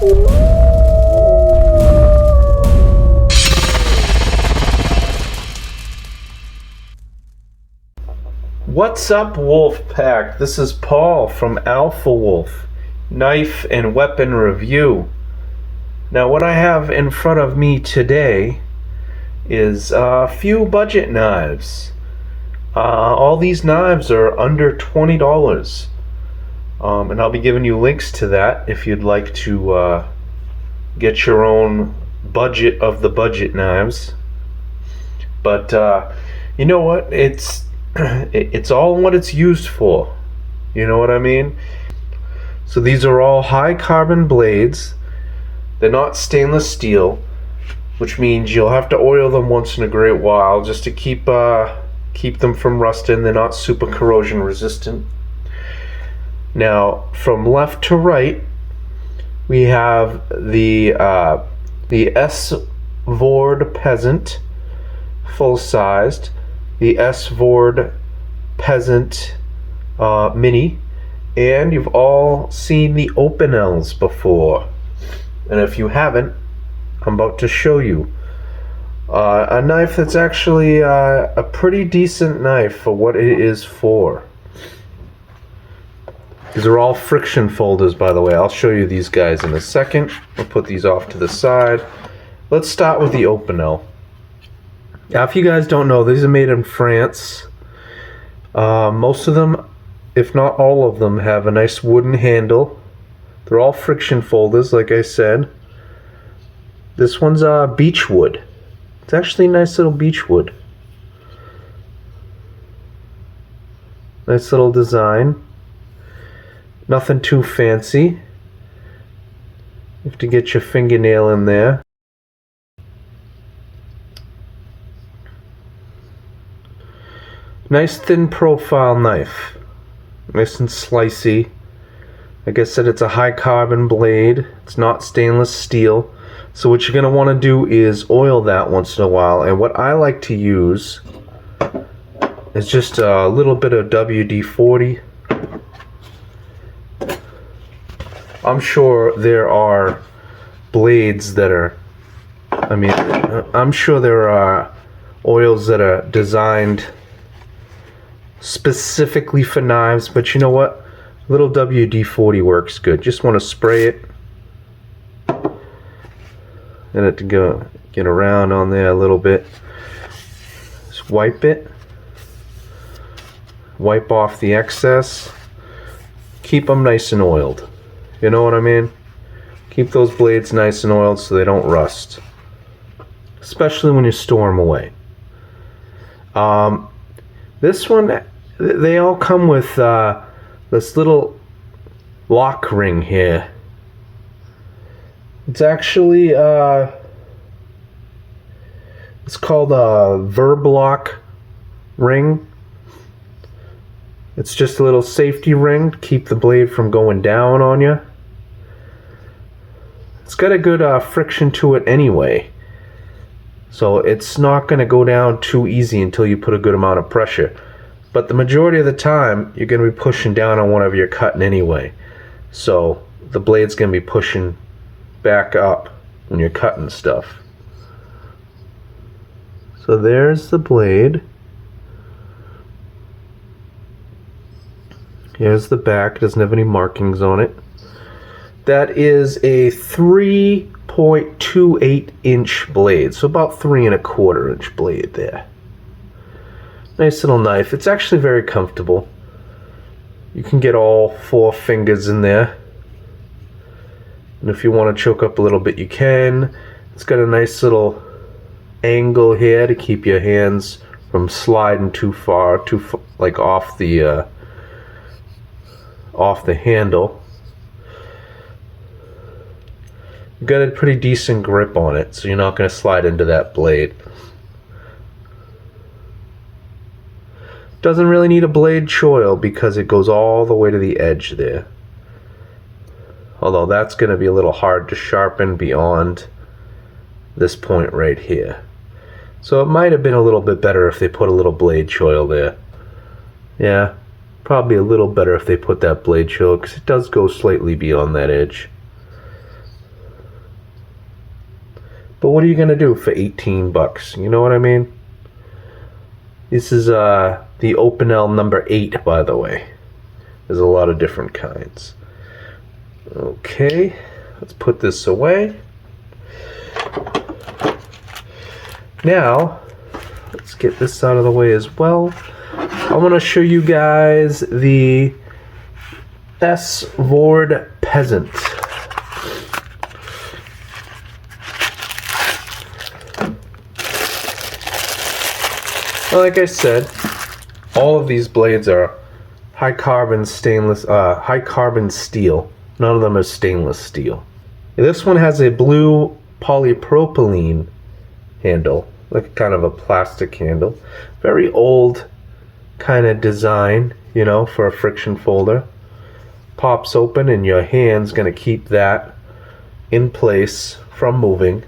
What's up, Wolf Pack? This is Paul from Alpha Wolf Knife and Weapon Review. Now, what I have in front of me today is a few budget knives. All these knives are under $20, and I'll be giving you links to that if you'd like to get your own budget of the budget knives. But you know what? It's all what it's used for. You know what I mean? So these are all high carbon blades. They're not stainless steel, which means you'll have to oil them once in a great while just to keep them from rusting. They're not super corrosion resistant. Now, from left to right, we have the Svord Peasant, full-sized, the Svord Peasant Mini, and you've all seen the Opinels before. And if you haven't, I'm about to show you a knife that's actually a pretty decent knife for what it is for. These are all friction folders, by the way. I'll show you these guys in a second. I'll put these off to the side. Let's start with the Opinel. Now, if you guys don't know, these are made in France. Most of them, if not all of them, have a nice wooden handle. They're all friction folders, like I said. This one's Beechwood. It's actually a nice little Beechwood. Nice little design. Nothing too fancy. You have to get your fingernail in there. Nice thin profile knife, nice and slicey. Like I said, it's a high carbon blade. It's not stainless steel. So what you're going to want to do is oil that once in a while. And what I like to use is just a little bit of WD-40. I'm sure there are blades that are, I'm sure there are oils that are designed specifically for knives, but you know what? A little WD-40 works good. Just want to spray it. Get it to get around on there a little bit. Just wipe it. Wipe off the excess. Keep them nice and oiled. You know what I mean? Keep those blades nice and oiled so they don't rust. Especially when you store them away. This one, they all come with this little lock ring here. It's actually it's called a verb lock ring. It's just a little safety ring to keep the blade from going down on you. It's got a good friction to it anyway, so it's not going to go down too easy until you put a good amount of pressure. But the majority of the time, you're going to be pushing down on whatever you're cutting anyway. So the blade's going to be pushing back up when you're cutting stuff. So there's the blade. Here's the back. It doesn't have any markings on it. That is a 3.28 inch blade. So about 3¼ inch blade there. Nice little knife. It's actually very comfortable. You can get all 4 fingers in there. And if you want to choke up a little bit, you can. It's got a nice little angle here to keep your hands from sliding too far, like off the handle. You've got a pretty decent grip on it, so you're not going to slide into that blade. Doesn't really need a blade choil because it goes all the way to the edge there. Although that's going to be a little hard to sharpen beyond this point right here. So it might have been a little bit better if they put a little blade choil there. Yeah, probably a little better if they put that blade choil because it does go slightly beyond that edge. But what are you gonna do for 18 bucks? You know what I mean? This is the Opinel number 8, by the way. There's a lot of different kinds. Okay, let's put this away. Now, let's get this out of the way as well. I want to show you guys the Svord Peasant. Like I said, all of these blades are high carbon steel. None of them are stainless steel. This one has a blue polypropylene handle, like kind of a plastic handle. Very old kind of design, you know, for a friction folder. Pops open and your hand's gonna keep that in place from moving.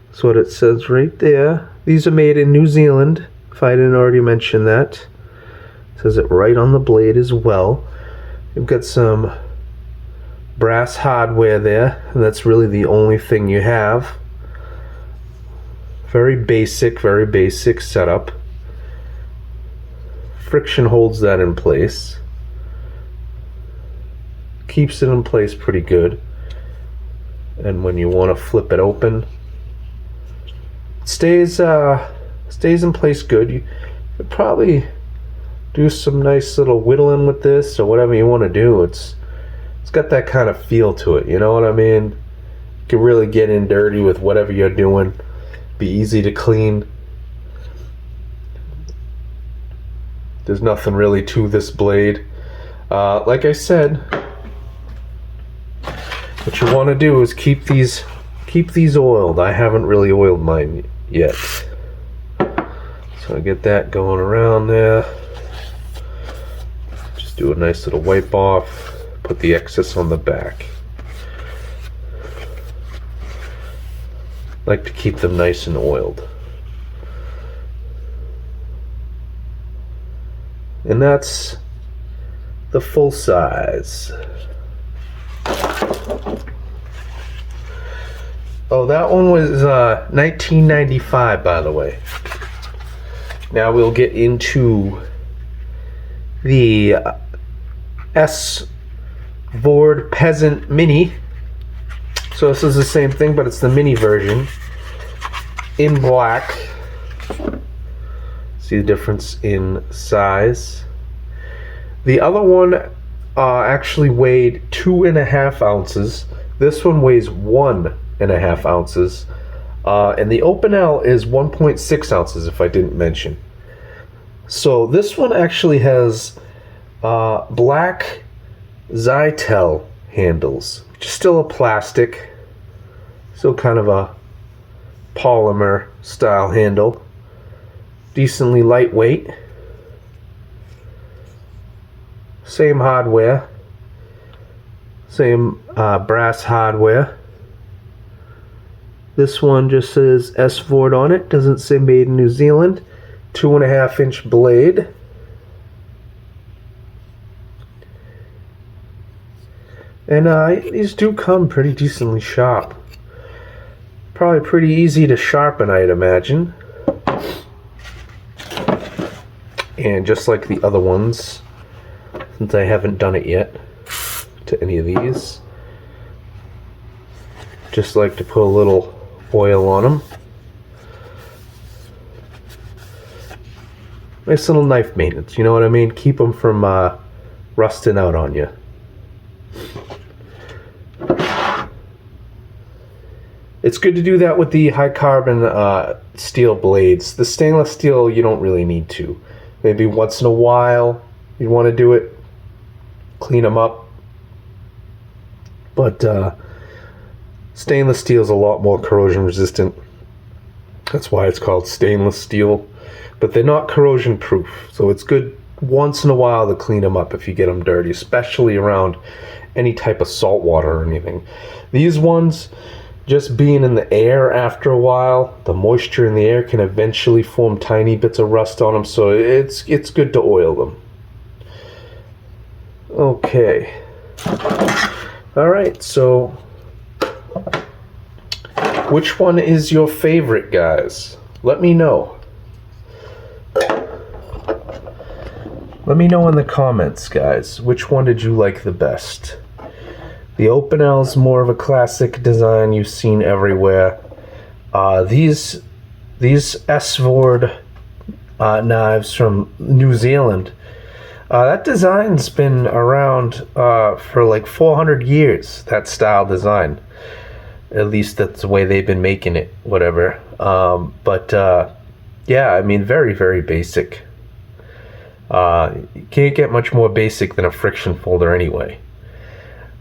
That's what it says right there. These are made in New Zealand, if I didn't already mention that. It says it right on the blade as well. You've got some brass hardware there, and that's really the only thing you have. Very basic setup. Friction holds that in place. Keeps it in place pretty good. And when you want to flip it open, it stays in place good. You could probably do some nice little whittling with this or whatever you want to do. It's got that kind of feel to it, you know what I mean? You can really get in dirty with whatever you're doing. Be easy to clean. There's nothing really to this blade. Like I said, what you want to do is keep these oiled. I haven't really oiled mine yet. So I get that going around there. Just do a nice little wipe off. Put the excess on the back. Like to keep them nice and oiled. And that's the full size. Oh, that one was $19.95, by the way. Now we'll get into the Svord Peasant Mini. So this is the same thing, but it's the mini version in black. See the difference in size. The other one actually weighed 2.5 ounces. This one weighs 1.5 ounces. And the Opinel is 1.6 ounces, if I didn't mention. So this one actually has black Zytel handles, which is still a plastic, still kind of a polymer style handle. Decently lightweight. Same hardware. Same brass hardware. This one just says Svord on it. Doesn't say made in New Zealand. 2.5-inch blade. And these do come pretty decently sharp. Probably pretty easy to sharpen, I'd imagine. And just like the other ones, since I haven't done it yet to any of these, just like to put a little oil on them. Nice little knife maintenance, you know what I mean? Keep them from rusting out on you. It's good to do that with the high carbon steel blades. The stainless steel, you don't really need to. Maybe once in a while you want to do it, clean them up. But stainless steel is a lot more corrosion resistant. That's why it's called stainless steel. But they're not corrosion proof, so it's good once in a while to clean them up if you get them dirty, especially around any type of salt water or anything. These ones, just being in the air after a while, the moisture in the air can eventually form tiny bits of rust on them, so it's good to oil them. Okay. Alright, so Which one is your favorite, guys? Let me know. Let me know in the comments, guys. Which one did you like the best? The Opinel's more of a classic design you've seen everywhere. These Svord knives from New Zealand. That design's been around for like 400 years, that style design. At least that's the way they've been making it, whatever. Yeah, I mean, very, very basic. You can't get much more basic than a friction folder anyway.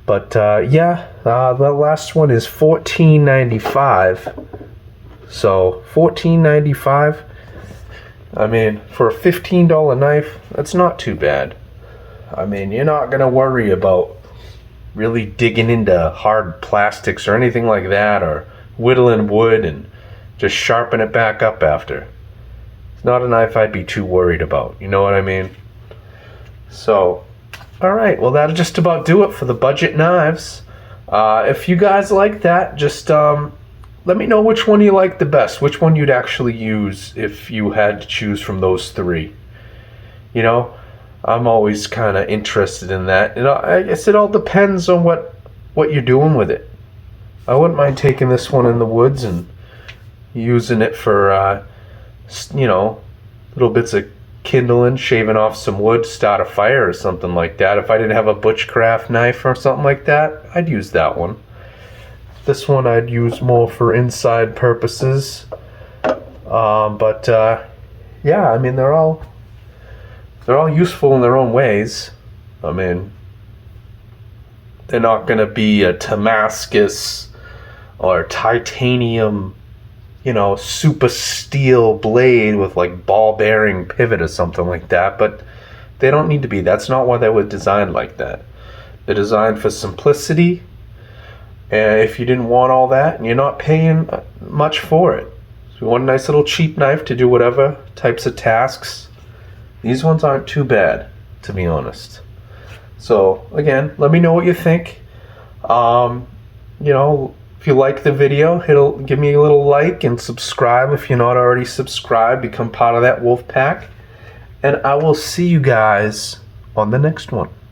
But yeah, the last one is $14.95. So $14.95. I mean, for a $15 knife, that's not too bad. I mean, you're not gonna worry about really digging into hard plastics or anything like that, or whittling wood and just sharpen it back up after. It's not a knife I'd be too worried about, you know what I mean? So, alright, well that'll just about do it for the budget knives. If you guys like that, just let me know which one you like the best, which one you'd actually use if you had to choose from those three. You know, I'm always kind of interested in that. You know, I guess it all depends on what you're doing with it. I wouldn't mind taking this one in the woods and using it for, you know, little bits of kindling, shaving off some wood, start a fire or something like that. If I didn't have a butchcraft knife or something like that, I'd use that one. This one I'd use more for inside purposes. Yeah, I mean, they're all useful in their own ways. I mean, they're not going to be a Damascus or titanium, you know, super steel blade with like ball bearing pivot or something like that, but they don't need to be. That's not why they were designed like that. They're designed for simplicity, and if you didn't want all that and you're not paying much for it, so you want a nice little cheap knife to do whatever types of tasks, these ones aren't too bad, to be honest. So again, let me know what you think. You know, if you like the video, give me a little like and subscribe if you're not already subscribed. Become part of that wolf pack. And I will see you guys on the next one.